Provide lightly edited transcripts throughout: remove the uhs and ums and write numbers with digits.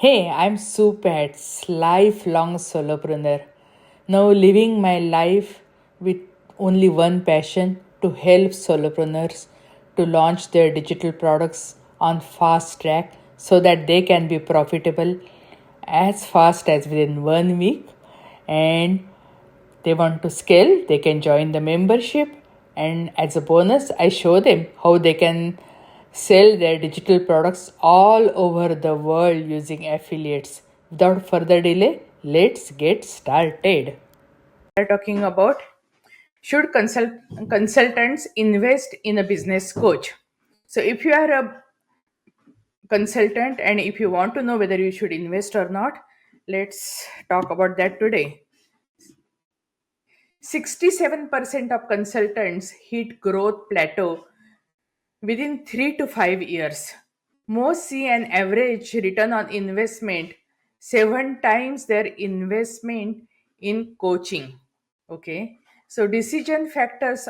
Hey, I'm Supats, lifelong solopreneur. Now living my life with only one passion to help solopreneurs to launch their digital products on fast track so that they can be profitable as fast as within 1 week, and they want to scale, they can join the membership. And as a bonus, I show them how they can sell their digital products all over the world using affiliates. Without further delay, let's get started. We are talking about should consultants invest in a business coach. So, if you are a consultant and if you want to know whether you should invest or not, let's talk about that today. 67% of consultants hit growth plateau within 3 to 5 years. Most see an average return on investment 7 times their investment in coaching. Okay. So decision factors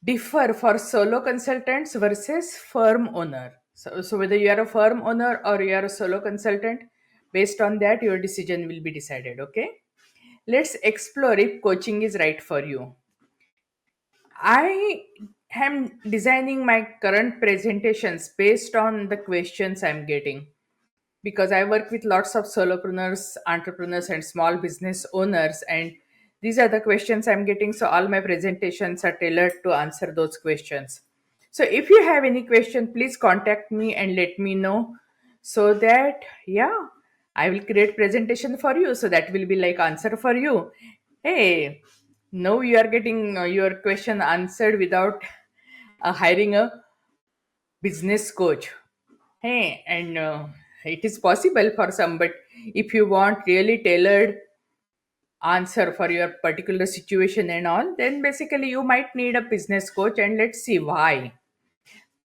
differ for solo consultants versus firm owner. So whether you are a firm owner or you are a solo consultant, based on that your decision will be decided. Okay. Let's explore if coaching is right for you. I am designing my current presentations based on the questions I'm getting because I work with lots of solopreneurs, entrepreneurs, and small business owners, and these are the questions I'm getting. So, all my presentations are tailored to answer those questions. So, if you have any question, please contact me and let me know so that, yeah, I will create presentation for you. So, that will be like answer for you. Hey, no, you are getting your question answered without hiring a business coach. Hey, and it is possible for some, but if you want really tailored answer for your particular situation and all, then basically you might need a business coach, and let's see why.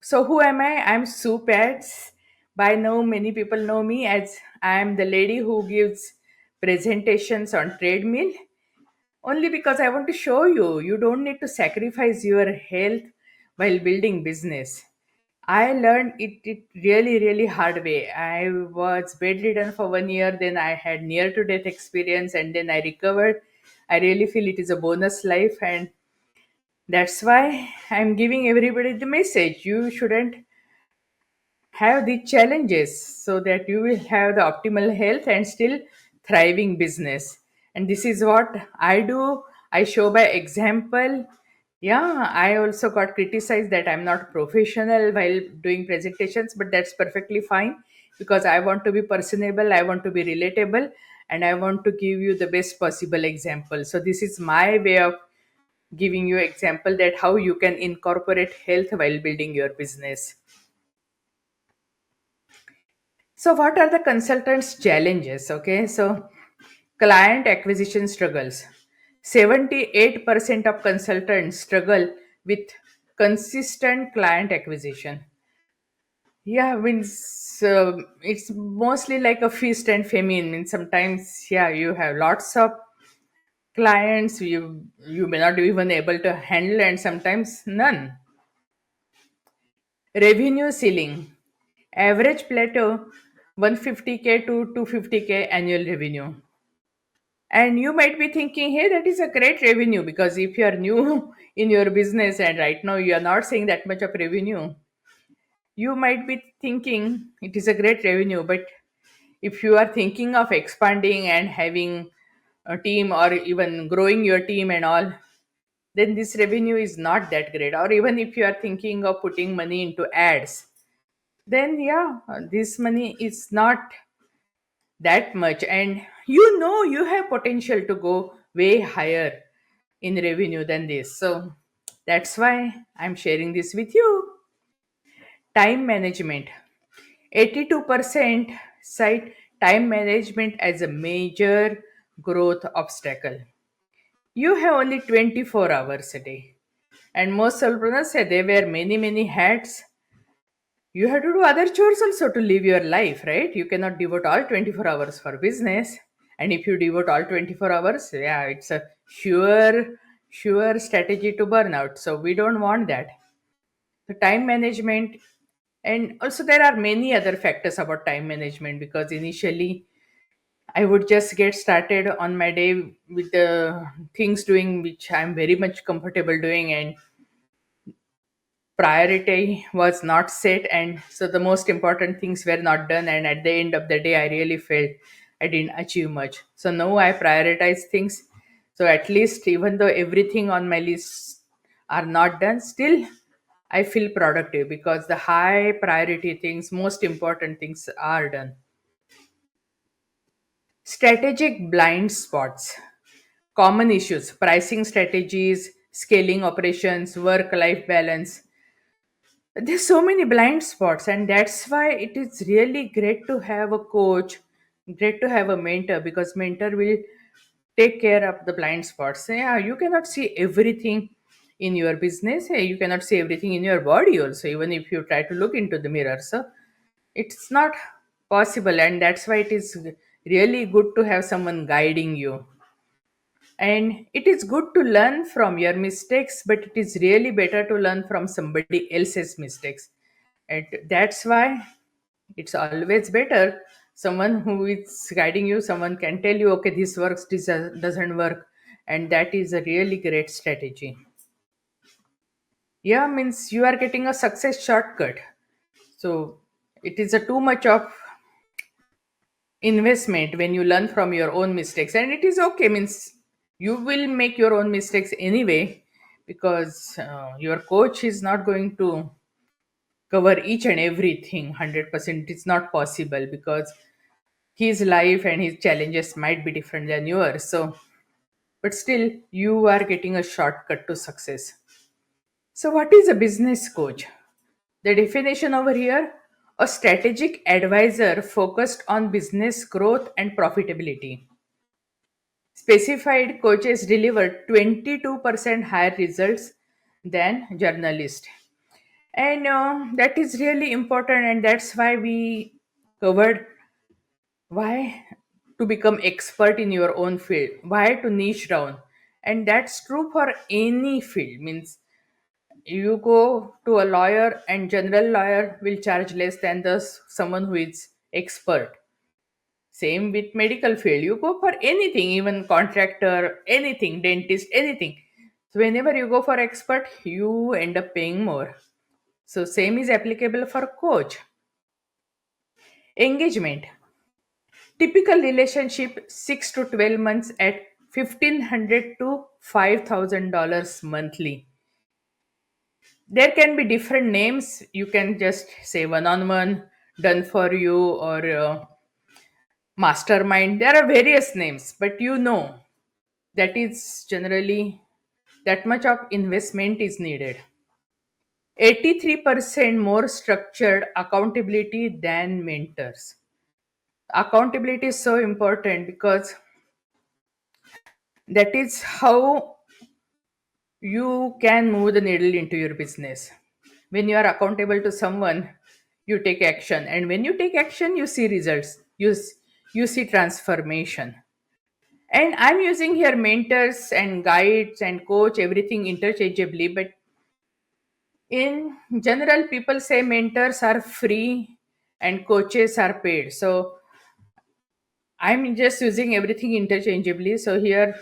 So who am I? I'm Sue Pats. By now, many people know me as I am the lady who gives presentations on treadmill. Only because I want to show you, you don't need to sacrifice your health while building business. I learned it really, really hard way. I was bedridden for 1 year, then I had near to death experience, and then I recovered. I really feel it is a bonus life, and that's why I'm giving everybody the message. You shouldn't have the challenges so that you will have the optimal health and still thriving business. And this is what I do. I show by example. Yeah, I also got criticized that I'm not professional while doing presentations, but that's perfectly fine because I want to be personable, I want to be relatable, and I want to give you the best possible example. So this is my way of giving you example that how you can incorporate health while building your business. So, what are the consultants' challenges? Okay, so client acquisition struggles. 78% of consultants struggle with consistent client acquisition. Yeah, means it's mostly like a feast and famine. Means sometimes, yeah, you have lots of clients you may not even able to handle, and sometimes none. Revenue ceiling. Average plateau 150K to 250K annual revenue. And you might be thinking, hey, that is a great revenue because if you are new in your business and right now you are not seeing that much of revenue, you might be thinking it is a great revenue. But if you are thinking of expanding and having a team or even growing your team and all, then this revenue is not that great. Or even if you are thinking of putting money into ads, then yeah, this money is not that much, and you have potential to go way higher in revenue than this. So that's why I'm sharing this with you. Time management. 82% cite time management as a major growth obstacle. You have only 24 hours a day, and most solopreneurs say they wear many hats. You have to do other chores also to live your life, right? You cannot devote all 24 hours for business. And if you devote all 24 hours, yeah, it's a sure strategy to burnout. So we don't want that. The time management, And also there are many other factors about time management, because initially I would just get started on my day with the things doing which I'm very much comfortable doing, and priority was not set, and so the most important things were not done, and at the end of the day I really felt I didn't achieve much. So now I prioritize things, so at least even though everything on my list are not done, still I feel productive because the high priority things, most important things are done. Strategic blind spots. Common issues: pricing strategies, scaling operations, work life balance. There's so many blind spots, and that's why it is really great to have a coach, great to have a mentor, because mentor will take care of the blind spots. Yeah, you cannot see everything in your business. Hey, you cannot see everything in your body also, even if you try to look into the mirror. So it's not possible, and that's why it is really good to have someone guiding you. And it is good to learn from your mistakes, but it is really better to learn from somebody else's mistakes. And that's why it's always better someone who is guiding you, someone can tell you, okay, this works, this doesn't work. And that is a really great strategy. Yeah, means you are getting a success shortcut. So it is a too much of investment when you learn from your own mistakes, and it is okay, means you will make your own mistakes anyway, because your coach is not going to cover each and everything 100%. It's not possible, because his life and his challenges might be different than yours. So but still you are getting a shortcut to success. So what is a business coach? The definition over here: a strategic advisor focused on business growth and profitability. Specified coaches deliver 22% higher results than journalists. And that is really important, and that's why we covered why to become expert in your own field, why to niche down. And that's true for any field. Means you go to a lawyer, and general lawyer will charge less than the someone who is expert. Same with medical field. You go for anything, even contractor, anything, dentist, anything. So whenever you go for expert, you end up paying more. So same is applicable for coach. Engagement. Typical relationship 6 to 12 months at 1,500 to $5,000 monthly. There can be different names. You can just say one on one, done for you, or mastermind. There are various names, but you know that is generally that much of investment is needed. 83% more structured accountability than mentors. Accountability is so important, because that is how you can move the needle into your business. When you are accountable to someone, you take action, and when you take action, you see results. You see transformation. And I'm using here mentors and guides and coach, everything interchangeably, but in general people say mentors are free and coaches are paid. So I'm just using everything interchangeably. So here,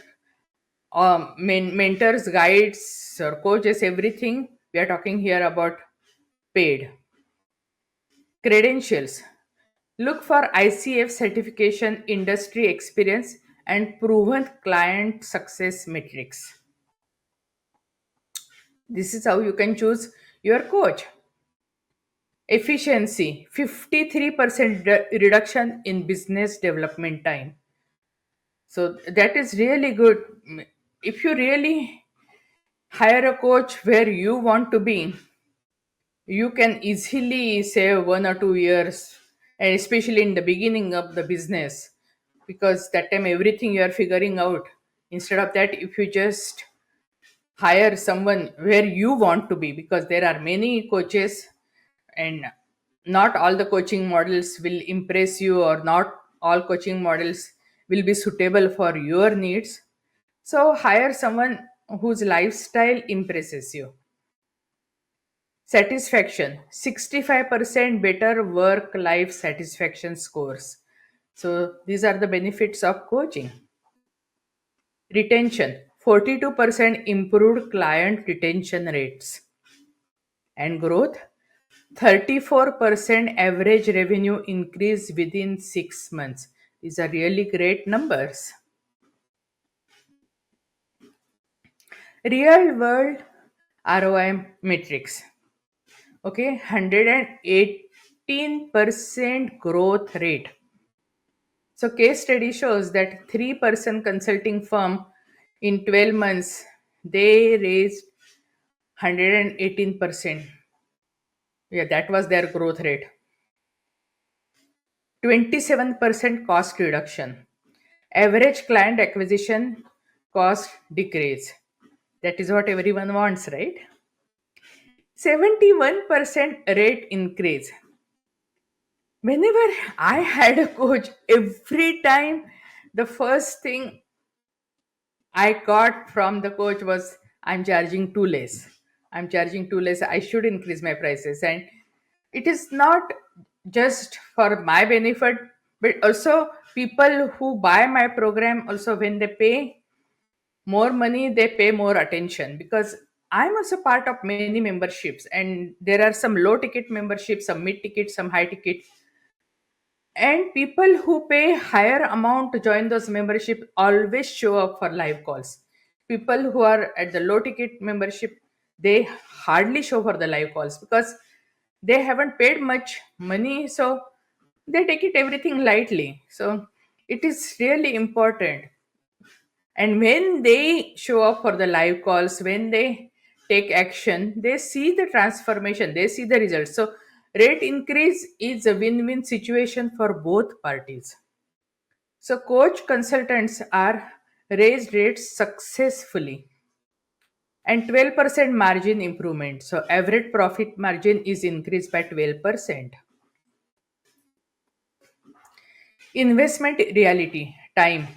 mentors, guides, or coaches, everything we are talking here about paid. Credentials: look for ICF certification, industry experience, and proven client success metrics. This is how you can choose your coach. Efficiency: 53% reduction in business development time. So that is really good. If you really hire a coach where you want to be, you can easily save 1 or 2 years, and especially in the beginning of the business, because that time everything you are figuring out. Instead of that, if you just hire someone where you want to be, because there are many coaches, and not all the coaching models will impress you, or not all coaching models will be suitable for your needs. So hire someone whose lifestyle impresses you. Satisfaction, 65% better work life satisfaction scores. So these are the benefits of coaching. Retention, 42% improved client retention rates. And growth, 34% average revenue increase within 6 months. These are really great numbers. Real world ROI metrics. Okay, 118% growth rate. So case study shows that 3% consulting firm in 12 months they raised 118%. Yeah, that was their growth rate. 27% cost reduction. Average client acquisition cost decrease. That is what everyone wants, right? 71% rate increase. Whenever I had a coach, every time the first thing I got from the coach was, I'm charging too less. I'm charging too less. I should increase my prices. And it is not just for my benefit, but also people who buy my program, also when they pay more money, they pay more attention, because I'm also part of many memberships, and there are some low ticket memberships, some mid ticket, some high ticket. And people who pay higher amount to join those membership always show up for live calls. People who are at the low ticket membership, they hardly show for the live calls because they haven't paid much money, so they take it everything lightly. So it is really important. And when they show up for the live calls, when they take action, they see the transformation, they see the results. So rate increase is a win-win situation for both parties. So coach consultants are raised rates successfully, and 12% margin improvement. So average profit margin is increased by 12%. Investment reality time,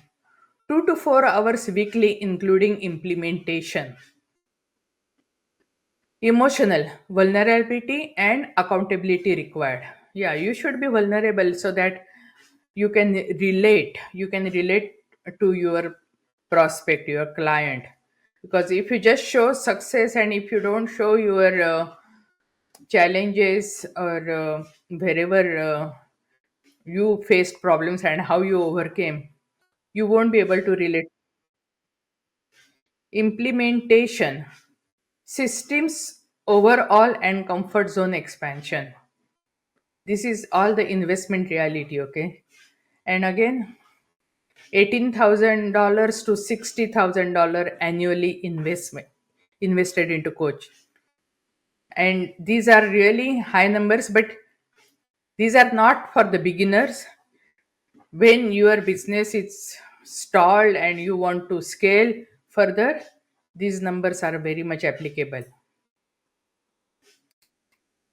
2 to 4 hours weekly including implementation. Emotional vulnerability and accountability required. Yeah, you should be vulnerable so that you can relate to your prospect, your client. Because if you just show success and if you don't show your challenges, or wherever you faced problems and how you overcame, you won't be able to relate. Implementation, systems overall and comfort zone expansion. This is all the investment reality, okay? And again, $18,000 to $60,000 annually investment invested into coach. And these are really high numbers, but these are not for the beginners. When your business is stalled and you want to scale further, these numbers are very much applicable.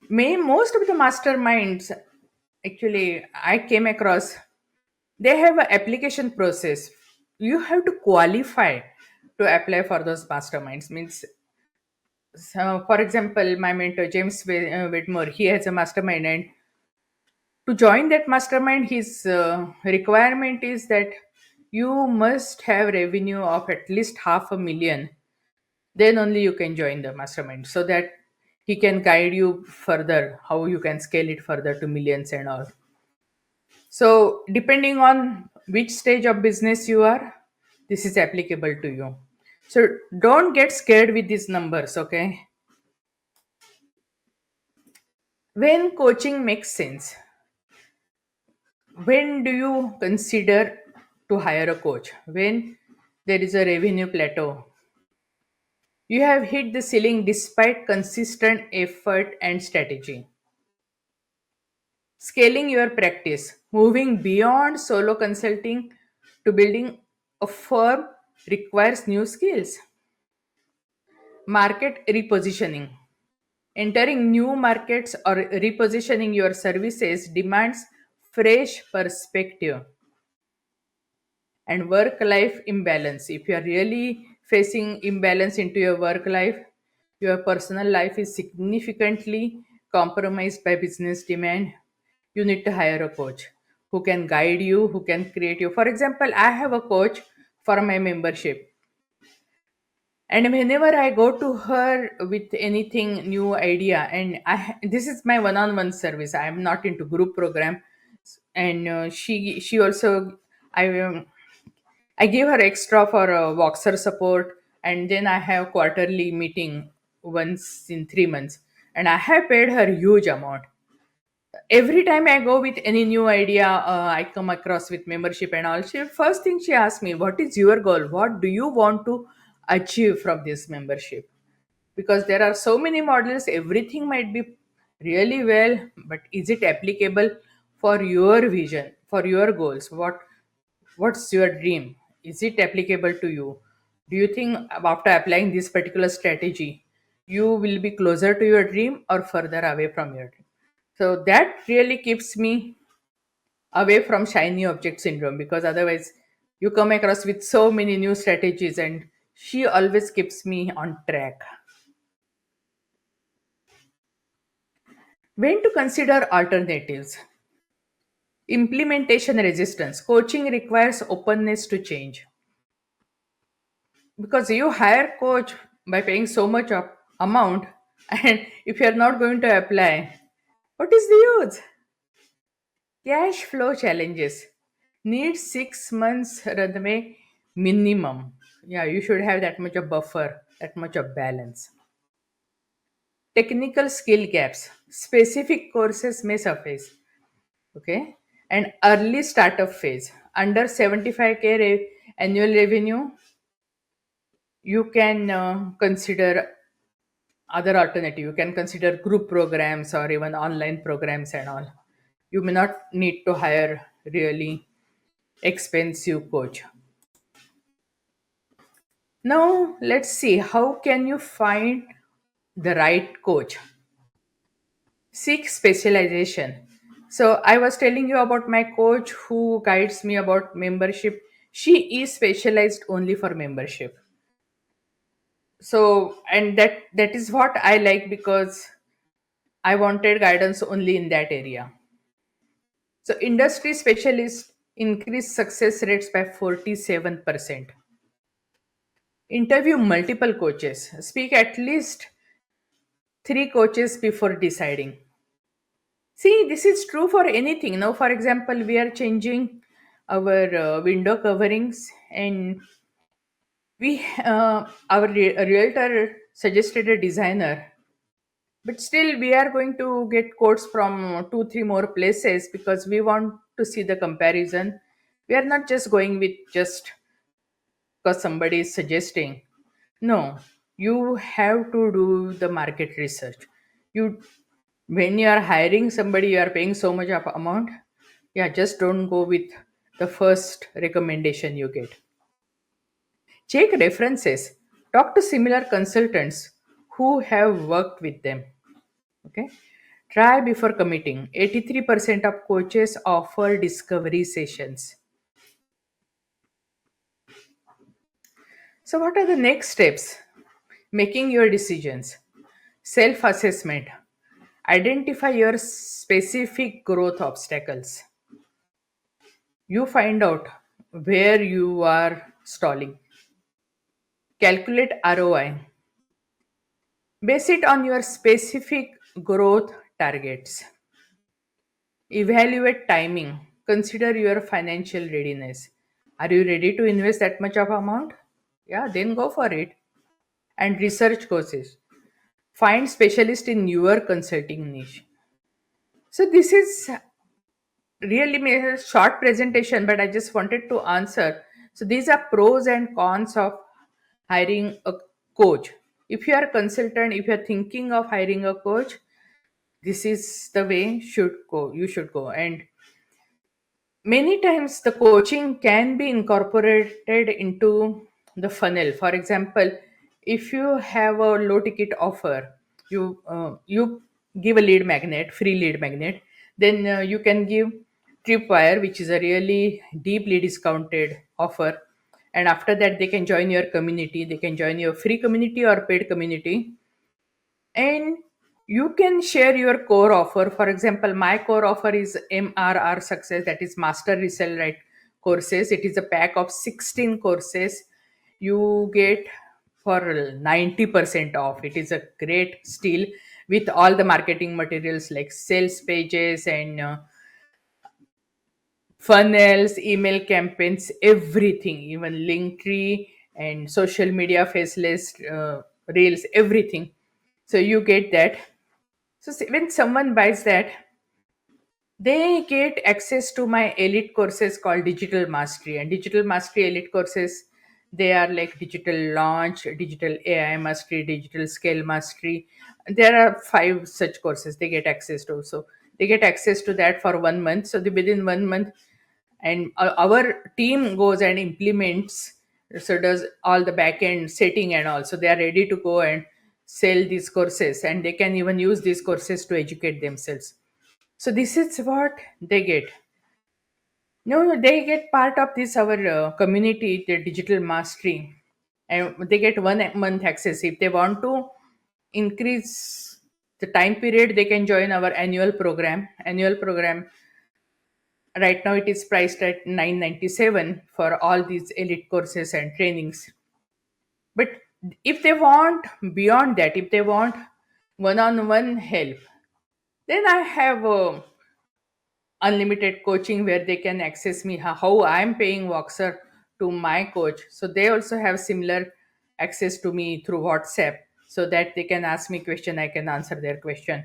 Most of the masterminds, actually, I came across, they have an application process. You have to qualify to apply for those masterminds. Means, so for example, my mentor James Whitmore, he has a mastermind, and to join that mastermind, his requirement is that you must have revenue of at least half a million. Then only you can join the mastermind, so that he can guide you further how you can scale it further to millions and all. So, depending on which stage of business you are, this is applicable to you. So, don't get scared with these numbers, okay? When coaching makes sense, when do you consider to hire a coach? When there is a revenue plateau, you have hit the ceiling despite consistent effort and strategy. Scaling your practice, moving beyond solo consulting to building a firm requires new skills. Market repositioning. Entering new markets or repositioning your services demands fresh perspective. And work life imbalance. If you are really facing imbalance into your work life, your personal life is significantly compromised by business demand, you need to hire a coach who can guide you, who can create you. For example, I have a coach for my membership, and whenever I go to her with anything new idea, and this is my one-on-one service, I am not into group program. And she also, I give her extra for Voxer support, and then I have quarterly meeting once in 3 months, and I have paid her huge amount. Every time I go with any new idea, I come across with membership and all. She first thing she asks me, "What is your goal? What do you want to achieve from this membership?" Because there are so many models, everything might be really well, but is it applicable for your vision, for your goals? What's your dream? Is it applicable to you? Do you think after applying this particular strategy, you will be closer to your dream or further away from your dream? So that really keeps me away from shiny object syndrome, because otherwise you come across with so many new strategies, and she always keeps me on track. When to consider alternatives? Implementation resistance. Coaching requires openness to change, because you hire coach by paying so much of amount, and if you are not going to apply, what is the use? Cash flow challenges. Need 6 months runway minimum. Yeah, you should have that much of buffer, that much of balance. Technical skill gaps. Specific courses may surface. Okay. And early startup phase. Under 75K annual revenue, you can consider other alternative. You can consider group programs or even online programs and all. You may not need to hire really expensive coach. Now let's see, how can you find the right coach? Seek specialization. So I was telling you about my coach who guides me about membership. She is specialized only for membership. So, and that is what I like, because I wanted guidance only in that area. So industry specialists increase success rates by 47%. Interview multiple coaches. Speak at least three coaches before deciding. See, this is true for anything. Now, for example, we are changing our window coverings, and our realtor suggested a designer, but still we are going to get quotes from two, three more places because we want to see the comparison. We are not just going with just because somebody is suggesting. No, you have to do the market research. You, when you are hiring somebody, you are paying so much of amount. Yeah, just don't go with the first recommendation you get. Check references. Talk to similar consultants who have worked with them. Okay. Try before committing. 83% of coaches offer discovery sessions. So, what are the next steps? Making your decisions. Self assessment. Identify your specific growth obstacles. You find out where you are stalling. Calculate ROI. Base it on your specific growth targets. Evaluate timing. Consider your financial readiness. Are you ready to invest that much of amount? Yeah, then go for it. And research courses. Find specialist in your consulting niche. So this is really a short presentation, but I just wanted to answer. So these are pros and cons of hiring a coach. If you are a consultant, if you are thinking of hiring a coach, this is the way should go. You should go. And many times the coaching can be incorporated into the funnel. For example, if you have a low ticket offer, you give a lead magnet, free lead magnet, then you can give tripwire, which is a really deeply discounted offer, and after that they can join your community. They can join your free community or paid community, and you can share your core offer. For example, my core offer is MRR Success, that is Master Resell Right courses. It is a pack of 16 courses you get for 90% off. It is a great steal with all the marketing materials like sales pages and funnels, email campaigns, everything, even Linktree and social media faceless reels, everything. So you get that. So when someone buys that, they get access to my elite courses called Digital Mastery. And Digital Mastery elite courses, they are like Digital Launch, Digital AI Mastery, Digital Scale Mastery. There are five such courses they get access to. So they get access to that for 1 month. So within 1 month, and our team goes and implements, so does all the back end setting and all. So they are ready to go and sell these courses, and they can even use these courses to educate themselves. So this is what they get. No, they get part of this our community, the Digital Mastery, and they get 1 month access. If they want to increase the time period, they can join our annual program. Annual program right now it is priced at 997 for all these elite courses and trainings. But if they want beyond that, if they want one-on-one help, then I have unlimited coaching where they can access me how I'm paying Voxer to my coach. So they also have similar access to me through WhatsApp, so that they can ask me question, I can answer their question.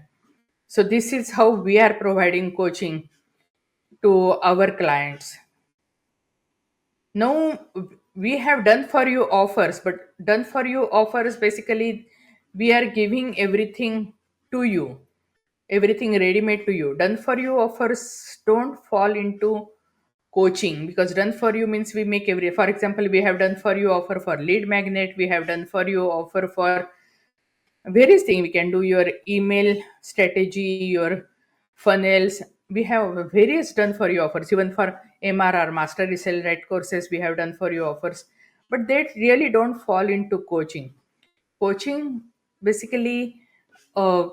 So this is how we are providing coaching to our clients. Now we have done for you offers, but done for you offers basically we are giving everything to you, everything ready made to you. Done for you offers don't fall into coaching, because done for you means we make every, for example, we have done for you offer for lead magnet, we have done for you offer for various things. We can do your email strategy, your funnels. We have various done for you offers. Even for MRR Master Resell Right courses, we have done for you offers. But they really don't fall into coaching. Coaching basically a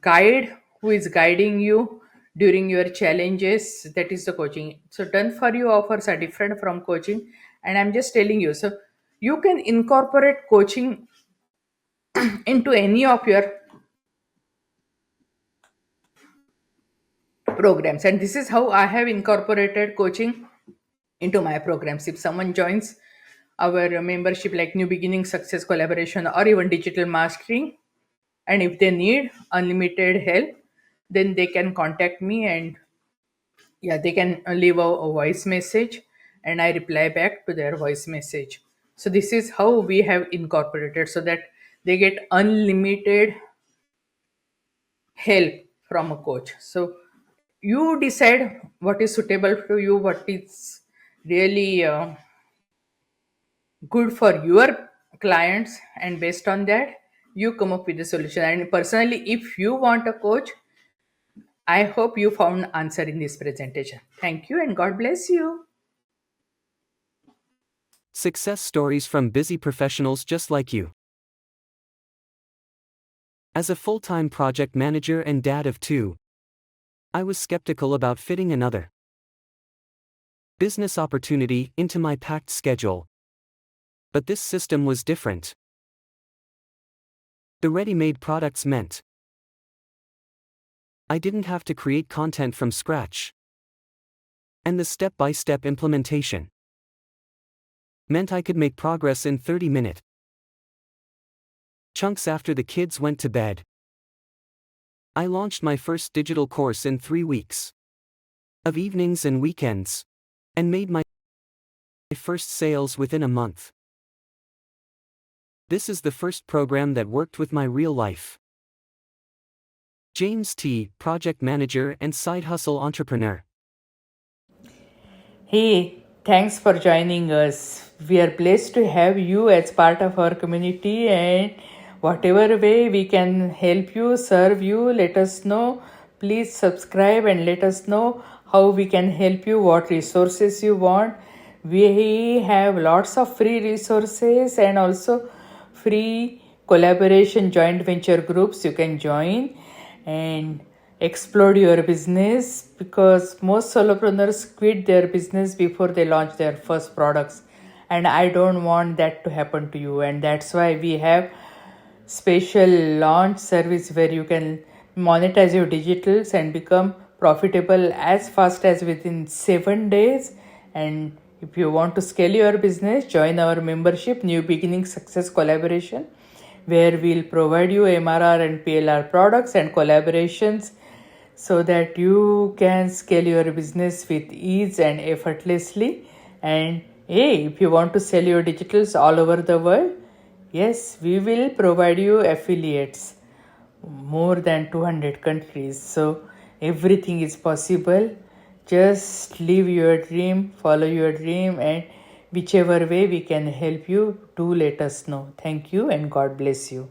guide who is guiding you during your challenges. That is the coaching. So done for you offers are different from coaching, and I'm just telling you. So you can incorporate coaching into any of your programs, and this is how I have incorporated coaching into my programs. If someone joins our membership like New Beginning, Success, Collaboration, or even Digital Mastery, and if they need unlimited help, then they can contact me, and yeah, they can leave a voice message, and I reply back to their voice message. So this is how we have incorporated, so that they get unlimited help from a coach. So you decide what is suitable to you, what is really good for your clients, and based on that you come up with a solution. And personally, if you want a coach, I hope you found answer in this presentation. Thank you and God bless you. Success stories from busy professionals just like you. As a full-time project manager and dad of two, I was skeptical about fitting another business opportunity into my packed schedule. But this system was different. The ready-made products meant I didn't have to create content from scratch. And the step-by-step implementation meant I could make progress in 30-minute chunks after the kids went to bed. I launched my first digital course in 3 weeks of evenings and weekends, and made my first sales within a month. This is the first program that worked with my real life. James T., project manager and side hustle entrepreneur. Hey, thanks for joining us. We are blessed to have you as part of our community, and whatever way we can help you, serve you, let us know. Please subscribe and let us know how we can help you, what resources you want. We have lots of free resources and also free collaboration joint venture groups you can join and explode your business, because most solopreneurs quit their business before they launch their first products, and I don't want that to happen to you. And that's why we have special launch service where you can monetize your digitals and become profitable as fast as within 7 days. And if you want to scale your business, join our membership New Beginning Success Collaboration, where we'll provide you MRR and PLR products and collaborations so that you can scale your business with ease and effortlessly. And hey, if you want to sell your digitals all over the world, yes, we will provide you affiliates more than 200 countries. So everything is possible. Just live your dream, follow your dream, and whichever way we can help you, do let us know. Thank you and God bless you.